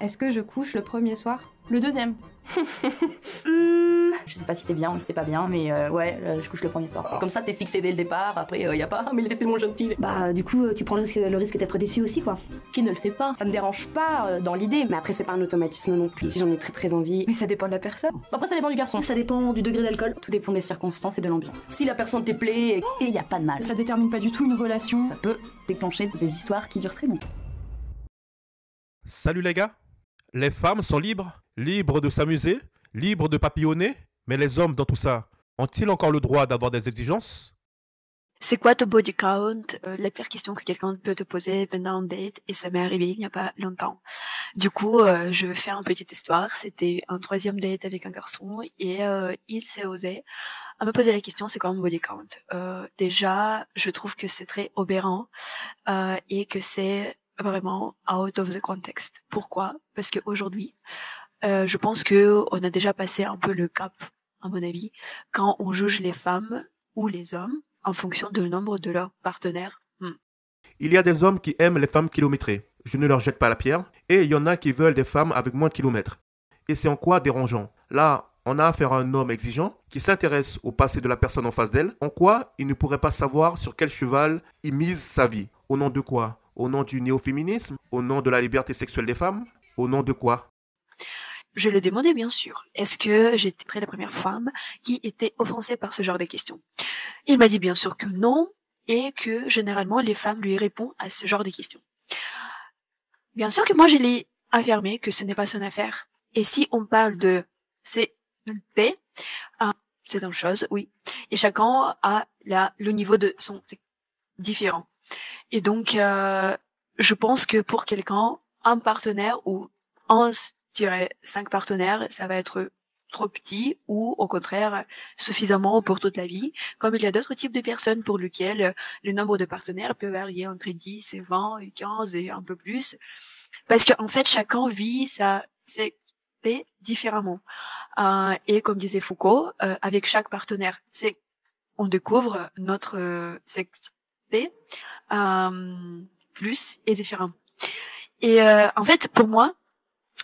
Est-ce que je couche le premier soir? Le deuxième. Je sais pas si c'est bien ou si c'est pas bien, mais je couche le premier soir. Comme ça, t'es fixé dès le départ, après, y a pas « mais il était tellement gentil ». Bah, du coup, tu prends le risque d'être déçu aussi, quoi. Qui ne le fait pas? Ça me dérange pas dans l'idée. Mais après, c'est pas un automatisme non plus. Si j'en ai très envie... Mais ça dépend de la personne. Après, ça dépend du garçon. Ça dépend du degré d'alcool. Tout dépend des circonstances et de l'ambiance. Si la personne te plaît, et y a pas de mal. Ça détermine pas du tout une relation. Ça peut déclencher des histoires qui durent très longtemps. Salut les gars. Les femmes sont libres de s'amuser, libres de papillonner, mais les hommes dans tout ça, ont-ils encore le droit d'avoir des exigences? C'est quoi ton body count? La pire question que quelqu'un peut te poser pendant un date, et ça m'est arrivé il n'y a pas longtemps. Du coup, je vais faire une petite histoire. C'était un 3e date avec un garçon, et il s'est osé à me poser la question, c'est quoi mon body count? Déjà, je trouve que c'est très aberrant, et que c'est vraiment out of the context. Pourquoi? Parce qu'aujourd'hui, je pense que on a déjà passé un peu le cap, à mon avis, quand on juge les femmes ou les hommes en fonction du nombre de leurs partenaires. Il y a des hommes qui aiment les femmes kilométrées. Je ne leur jette pas la pierre. Et il y en a qui veulent des femmes avec moins de kilomètres. Et c'est en quoi dérangeant? Là, on a affaire à un homme exigeant qui s'intéresse au passé de la personne en face d'elle. En quoi il ne pourrait pas savoir sur quel cheval il mise sa vie? Au nom de quoi? Au nom du néo-féminisme? Au nom de la liberté sexuelle des femmes? Au nom de quoi? Je le demandais bien sûr. Est-ce que j'étais la première femme qui était offensée par ce genre de questions? Il m'a dit bien sûr que non, et que généralement les femmes lui répondent à ce genre de questions. Bien sûr que moi je l'ai affirmé que ce n'est pas son affaire. Et si on parle de CT, c'est une chose, oui. Et chacun a le niveau de son différent. Et donc, je pense que pour quelqu'un, un partenaire ou 5 partenaires, ça va être trop petit, ou au contraire suffisamment pour toute la vie, comme il y a d'autres types de personnes pour lesquelles le nombre de partenaires peut varier entre 10 et 20 et 15 et un peu plus, parce qu'en fait chacun vit sa sexualité différemment, et comme disait Foucault, avec chaque partenaire on découvre notre sexualité plus et différent. Et en fait pour moi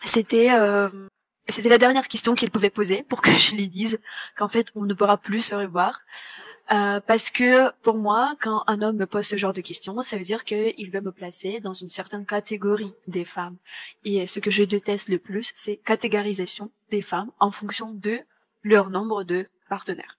c'était la dernière question qu'il pouvait poser pour que je lui dise qu'en fait on ne pourra plus se revoir, parce que pour moi, quand un homme me pose ce genre de questions, ça veut dire qu'il veut me placer dans une certaine catégorie des femmes. Et ce que je déteste le plus, c'est catégorisation des femmes en fonction de leur nombre de partenaires.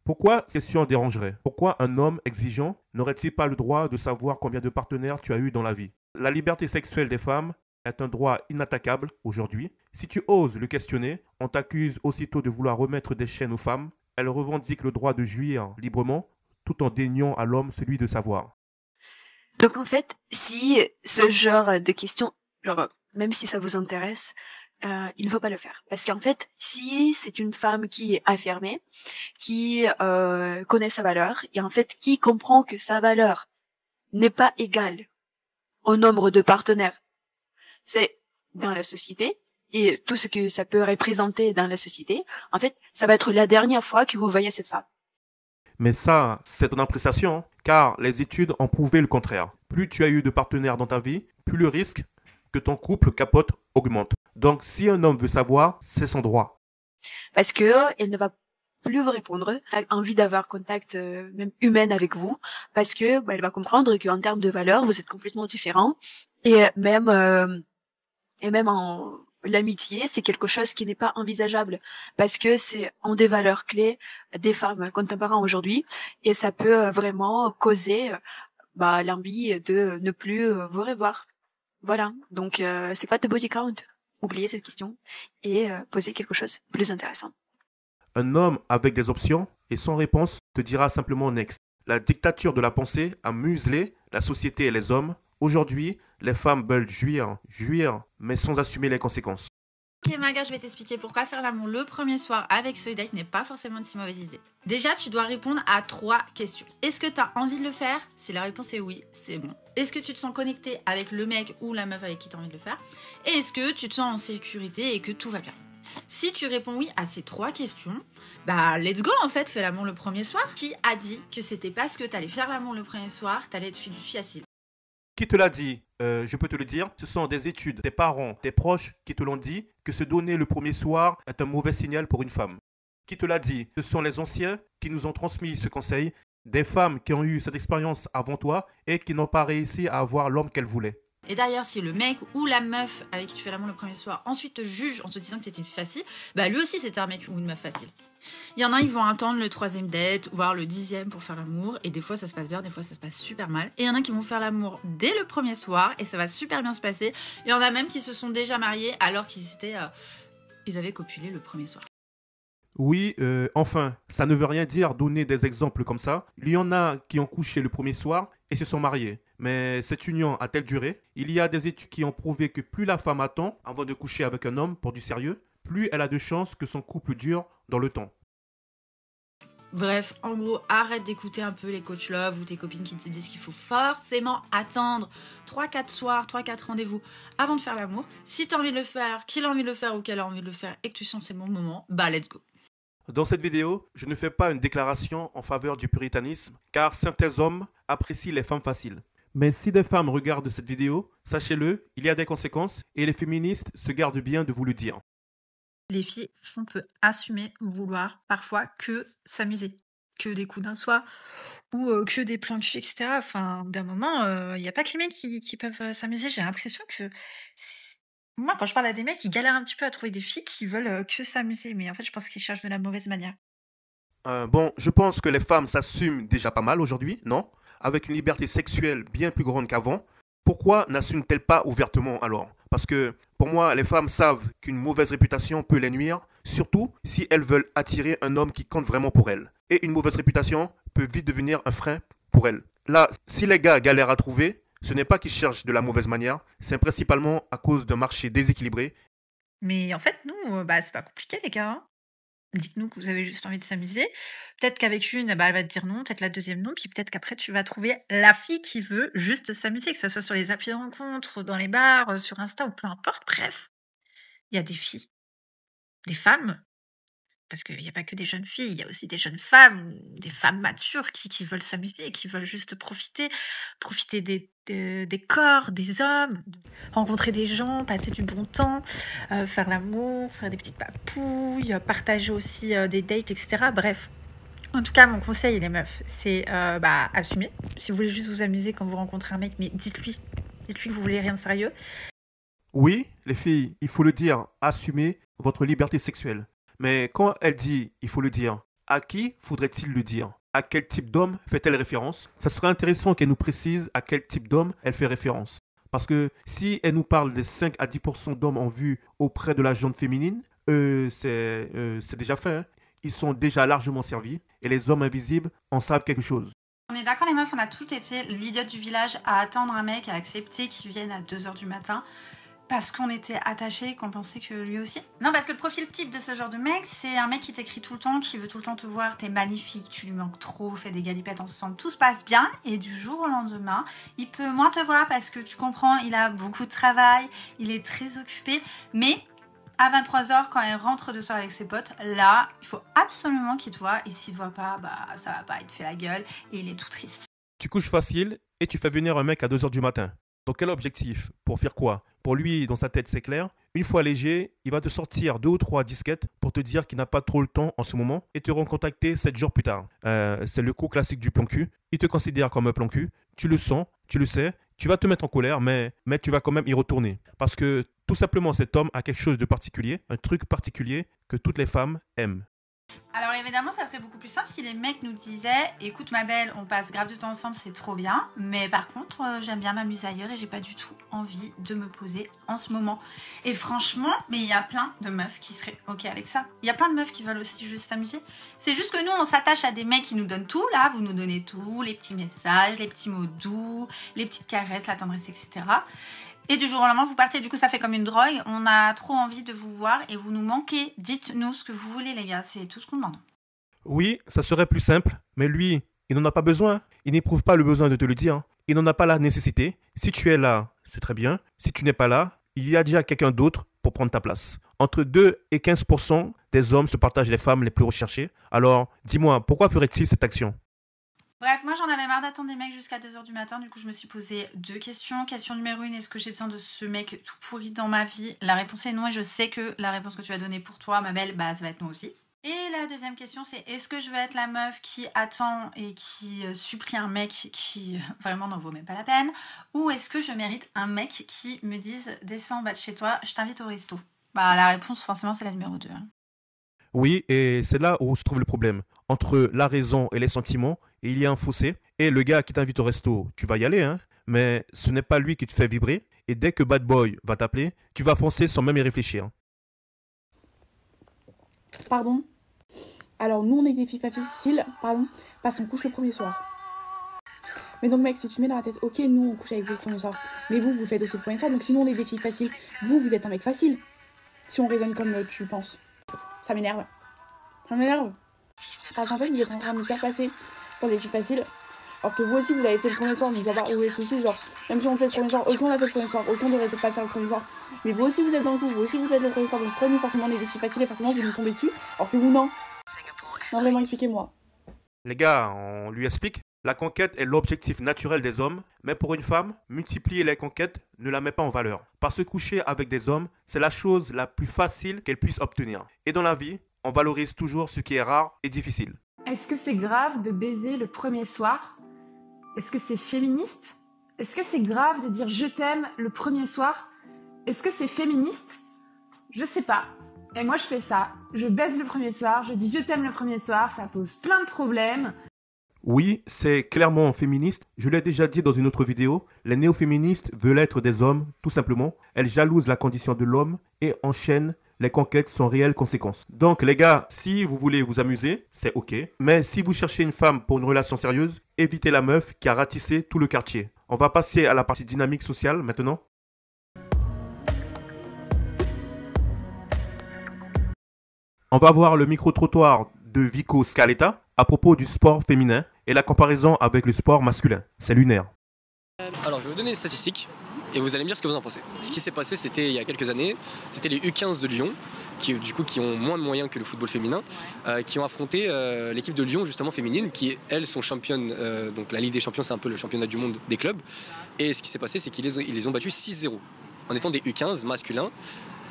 Pourquoi cette question dérangerait? Pourquoi un homme exigeant n'aurait-il pas le droit de savoir combien de partenaires tu as eu dans la vie? La liberté sexuelle des femmes est un droit inattaquable aujourd'hui. Si tu oses le questionner, on t'accuse aussitôt de vouloir remettre des chaînes aux femmes. Elle revendique le droit de jouir librement, tout en déniant à l'homme celui de savoir. Donc en fait, si ce genre de questions, même si ça vous intéresse, il ne faut pas le faire. Parce qu'en fait, si c'est une femme qui est affirmée, qui connaît sa valeur, et en fait qui comprend que sa valeur n'est pas égale au nombre de partenaires, c'est dans la société, et tout ce que ça peut représenter dans la société, en fait, ça va être la dernière fois que vous voyez cette femme. Mais ça, c'est ton appréciation, car les études ont prouvé le contraire. Plus tu as eu de partenaires dans ta vie, plus le risque que ton couple capote augmente. Donc, si un homme veut savoir, c'est son droit. Parce que elle ne va plus vous répondre, a envie d'avoir contact même humain avec vous, parce que elle va comprendre qu'en termes de valeur, vous êtes complètement différents, et même en l'amitié, c'est quelque chose qui n'est pas envisageable, parce que c'est une des valeurs clés des femmes contemporaines aujourd'hui, et ça peut vraiment causer l'envie de ne plus vous revoir. Voilà, donc c'est quoi the body count? Oubliez cette question et posez quelque chose de plus intéressant. Un homme avec des options et sans réponse te dira simplement next. La dictature de la pensée a muselé la société et les hommes. Aujourd'hui, les femmes veulent jouir, mais sans assumer les conséquences. Ok Maga, je vais t'expliquer pourquoi faire l'amour le premier soir avec ce date n'est pas forcément une si mauvaise idée. Déjà, tu dois répondre à 3 questions. Est-ce que tu as envie de le faire? Si la réponse est oui, c'est bon. Est-ce que tu te sens connecté avec le mec ou la meuf avec qui tu as envie de le faire? Et est-ce que tu te sens en sécurité et que tout va bien? Si tu réponds oui à ces 3 questions, let's go en fait, fais l'amour le premier soir. Qui a dit que c'était parce que t'allais faire l'amour le premier soir, t'allais être facile? Qui te l'a dit? Je peux te le dire, ce sont des études, tes parents, tes proches qui te l'ont dit que se donner le premier soir est un mauvais signal pour une femme. Qui te l'a dit? Ce sont les anciens qui nous ont transmis ce conseil, des femmes qui ont eu cette expérience avant toi et qui n'ont pas réussi à avoir l'homme qu'elles voulaient. Et d'ailleurs, si le mec ou la meuf avec qui tu fais l'amour le premier soir ensuite te juge en te disant que c'était une fille facile, bah lui aussi c'était un mec ou une meuf facile. Il y en a, ils vont attendre le 3e date, voire le 10e pour faire l'amour, et des fois ça se passe bien, des fois ça se passe super mal. Et il y en a qui vont faire l'amour dès le premier soir, et ça va super bien se passer. Il y en a même qui se sont déjà mariés alors ils avaient copulé le premier soir. Oui, enfin, ça ne veut rien dire donner des exemples comme ça. Il y en a qui ont couché le premier soir et se sont mariés. Mais cette union a-t-elle duré? Il y a des études qui ont prouvé que plus la femme attend avant de coucher avec un homme pour du sérieux, plus elle a de chances que son couple dure dans le temps. Bref, en gros, arrête d'écouter un peu les coachs love ou tes copines qui te disent qu'il faut forcément attendre 3-4 soirs, 3-4 rendez-vous avant de faire l'amour. Si t'as envie de le faire, qu'il a envie de le faire ou qu'elle a envie de le faire et que tu sens que c'est le bon moment, bah let's go. Dans cette vidéo, je ne fais pas une déclaration en faveur du puritanisme, car certains hommes apprécient les femmes faciles. Mais si des femmes regardent cette vidéo, sachez-le, il y a des conséquences et les féministes se gardent bien de vous le dire. Les filles, on peut assumer vouloir parfois que s'amuser, que des coups d'un soir ou que des plans cul, etc. Enfin, d'un moment, il n'y a pas que les mecs qui peuvent s'amuser. J'ai l'impression que moi, quand je parle à des mecs, ils galèrent un petit peu à trouver des filles qui veulent que s'amuser. Mais en fait, je pense qu'ils cherchent de la mauvaise manière. Bon, je pense que les femmes s'assument déjà pas mal aujourd'hui, non? Avec une liberté sexuelle bien plus grande qu'avant. Pourquoi n'assument-elles pas ouvertement alors? Parce que pour moi, les femmes savent qu'une mauvaise réputation peut les nuire, surtout si elles veulent attirer un homme qui compte vraiment pour elles. Et une mauvaise réputation peut vite devenir un frein pour elles. Là, si les gars galèrent à trouver, ce n'est pas qu'ils cherchent de la mauvaise manière, c'est principalement à cause d'un marché déséquilibré. Mais en fait, nous, c'est pas compliqué, les gars, hein. Dites-nous que vous avez juste envie de s'amuser. Peut-être qu'avec une, elle va te dire non, peut-être la deuxième non, puis peut-être qu'après, tu vas trouver la fille qui veut juste s'amuser, que ce soit sur les applis de rencontre, dans les bars, sur Insta ou peu importe. Bref, il y a des filles, des femmes, parce qu'il n'y a pas que des jeunes filles, il y a aussi des jeunes femmes, des femmes matures qui veulent s'amuser, qui veulent juste profiter des corps, des hommes, rencontrer des gens, passer du bon temps, faire l'amour, faire des petites papouilles, partager aussi des dates, etc. Bref, en tout cas, mon conseil, les meufs, c'est assumer. Si vous voulez juste vous amuser quand vous rencontrez un mec, mais dites-lui que vous voulez rien de sérieux. Oui, les filles, il faut le dire, assumez votre liberté sexuelle. Mais quand elle dit « il faut le dire », à qui faudrait-il le dire? À quel type d'homme fait-elle référence? Ça serait intéressant qu'elle nous précise à quel type d'homme elle fait référence. Parce que si elle nous parle des 5 à 10% d'hommes en vue auprès de la gente féminine, c'est déjà fait, hein. Ils sont déjà largement servis et les hommes invisibles en savent quelque chose. On est d'accord les meufs, on a toutes été l'idiote du village à attendre un mec, à accepter qu'il vienne à 2h du matin. Parce qu'on était attachés, qu'on pensait que lui aussi. Non, parce que le profil type de ce genre de mec, c'est un mec qui t'écrit tout le temps, qui veut tout le temps te voir, t'es magnifique, tu lui manques trop, fait des galipettes ensemble, tout se passe bien, et du jour au lendemain, il peut moins te voir parce que tu comprends, il a beaucoup de travail, il est très occupé, mais à 23h, quand il rentre de soir avec ses potes, là, il faut absolument qu'il te voie, et s'il te voit pas, ça va pas, il te fait la gueule, et il est tout triste. Tu couches facile et tu fais venir un mec à 2h du matin. Donc quel objectif? Pour faire quoi? Pour lui, dans sa tête, c'est clair. Une fois léger, il va te sortir 2 ou 3 disquettes pour te dire qu'il n'a pas trop le temps en ce moment et te recontacter 7 jours plus tard. C'est le coup classique du plan cul. Il te considère comme un plan cul. Tu le sens, tu le sais. Tu vas te mettre en colère, mais tu vas quand même y retourner. Parce que tout simplement, cet homme a quelque chose de particulier, un truc particulier que toutes les femmes aiment. Alors évidemment, ça serait beaucoup plus simple si les mecs nous disaient « Écoute ma belle, on passe grave de temps ensemble, c'est trop bien, mais par contre, j'aime bien m'amuser ailleurs et j'ai pas du tout envie de me poser en ce moment. » Et franchement, mais il y a plein de meufs qui seraient ok avec ça. Il y a plein de meufs qui veulent aussi juste s'amuser. C'est juste que nous, on s'attache à des mecs qui nous donnent tout, là, vous nous donnez tout, les petits messages, les petits mots doux, les petites caresses, la tendresse, etc. Et du jour au lendemain, vous partez. Du coup, ça fait comme une drogue. On a trop envie de vous voir et vous nous manquez. Dites-nous ce que vous voulez, les gars. C'est tout ce qu'on demande. Oui, ça serait plus simple. Mais lui, il n'en a pas besoin. Il n'éprouve pas le besoin de te le dire. Il n'en a pas la nécessité. Si tu es là, c'est très bien. Si tu n'es pas là, il y a déjà quelqu'un d'autre pour prendre ta place. Entre 2 et 15% des hommes se partagent les femmes les plus recherchées. Alors, dis-moi, pourquoi ferait-il cette action? Bref, moi j'en avais marre d'attendre des mecs jusqu'à 2h du matin, du coup je me suis posé 2 questions. Question numéro 1, est-ce que j'ai besoin de ce mec tout pourri dans ma vie? La réponse est non et je sais que la réponse que tu vas donner pour toi, ma belle, bah ça va être non aussi. Et la deuxième question c'est est-ce que je veux être la meuf qui attend et qui supplie un mec qui vraiment n'en vaut même pas la peine? Ou est-ce que je mérite un mec qui me dise descends en bas de chez toi, je t'invite au resto? Bah la réponse forcément c'est la numéro 2. Oui, et c'est là où se trouve le problème. Entre la raison et les sentiments, il y a un fossé. Et le gars qui t'invite au resto, tu vas y aller, hein, mais ce n'est pas lui qui te fait vibrer. Et dès que Bad Boy va t'appeler, tu vas foncer sans même y réfléchir. Pardon. Alors nous on est des filles faciles, pardon, parce qu'on couche le premier soir. Mais donc mec, si tu mets dans la tête, ok nous on couche avec vous le premier soir, mais vous faites aussi le premier soir, donc sinon on est des filles faciles, vous êtes un mec facile. Si on raisonne comme tu le penses. Ça m'énerve. Ça m'énerve. Parce qu'en fait vous êtes en train de nous faire passer pour des filles faciles, alors que vous aussi vous l'avez fait le premier soir, donc ça va où est souci, genre même si on fait le premier soir, ok on l'a fait le premier soir, ok on devrait peut-être pas le faire le premier soir, mais vous aussi vous êtes dans le coup, vous aussi vous faites le premier soir, donc pour nous forcément on est des filles faciles et forcément vous nous tombez dessus, alors que vous non. Non vraiment expliquez-moi. Les gars, on lui explique. La conquête est l'objectif naturel des hommes, mais pour une femme, multiplier les conquêtes ne la met pas en valeur. Parce que coucher avec des hommes, c'est la chose la plus facile qu'elle puisse obtenir. Et dans la vie, on valorise toujours ce qui est rare et difficile. Est-ce que c'est grave de baiser le premier soir? Est-ce que c'est féministe? Est-ce que c'est grave de dire je t'aime le premier soir? Est-ce que c'est féministe? Je sais pas. Et moi je fais ça. Je baise le premier soir, je dis je t'aime le premier soir, ça pose plein de problèmes. Oui, c'est clairement féministe. Je l'ai déjà dit dans une autre vidéo, les néo-féministes veulent être des hommes, tout simplement. Elles jalousent la condition de l'homme et enchaînent les conquêtes sans réelles conséquences. Donc les gars, si vous voulez vous amuser, c'est ok. Mais si vous cherchez une femme pour une relation sérieuse, évitez la meuf qui a ratissé tout le quartier. On va passer à la partie dynamique sociale maintenant. On va voir le micro-trottoir de Vico Scaletta à propos du sport féminin et la comparaison avec le sport masculin. C'est lunaire. Alors, je vais vous donner des statistiques et vous allez me dire ce que vous en pensez. Ce qui s'est passé, c'était il y a quelques années, c'était les U15 de Lyon, qui ont moins de moyens que le football féminin, qui ont affronté l'équipe de Lyon, justement féminine, qui, elles, sont championnes. Donc, la Ligue des Champions, c'est un peu le championnat du monde des clubs. Et ce qui s'est passé, c'est qu'ils les ont battus 6-0, en étant des U15 masculins.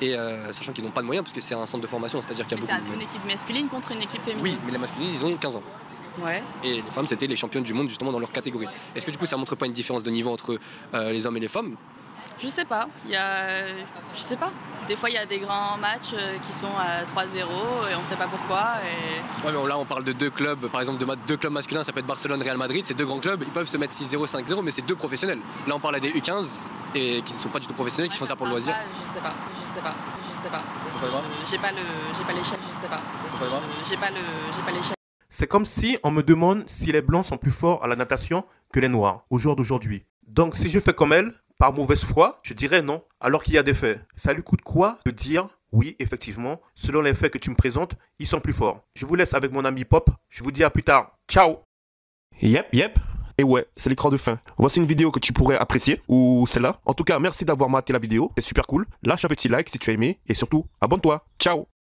Et sachant qu'ils n'ont pas de moyens, parce que c'est un centre de formation, c'est-à-dire qu'il y a beaucoup de... C'est une équipe masculine contre une équipe féminine. Oui, mais les masculines, ils ont 15 ans. Ouais. Et les femmes, c'était les championnes du monde, justement, dans leur catégorie. Est-ce que du coup, ça montre pas une différence de niveau entre les hommes et les femmes? Je sais pas. Je sais pas. Des fois, il y a des grands matchs qui sont à 3-0 et on sait pas pourquoi. Ouais, mais là, on parle de deux clubs, par exemple, deux clubs masculins, ça peut être Barcelone, Real Madrid, c'est deux grands clubs, ils peuvent se mettre 6-0, 5-0, mais c'est deux professionnels. Là, on parle à des U15 et qui ne sont pas du tout professionnels, qui font ça pour le loisir. Je sais pas. J'ai pas l'échelle, je sais pas. J'ai pas l'échelle. C'est comme si on me demande si les blancs sont plus forts à la natation que les noirs, au jour d'aujourd'hui. Donc si je fais comme elle, par mauvaise foi, je dirais non, alors qu'il y a des faits. Ça lui coûte quoi de dire oui, effectivement, selon les faits que tu me présentes, ils sont plus forts. Je vous laisse avec mon ami Pop, je vous dis à plus tard. Ciao. Yep. Et ouais, c'est l'écran de fin. Voici une vidéo que tu pourrais apprécier, ou celle-là. En tout cas, merci d'avoir maté la vidéo, c'est super cool. Lâche un petit like si tu as aimé, et surtout, abonne-toi. Ciao.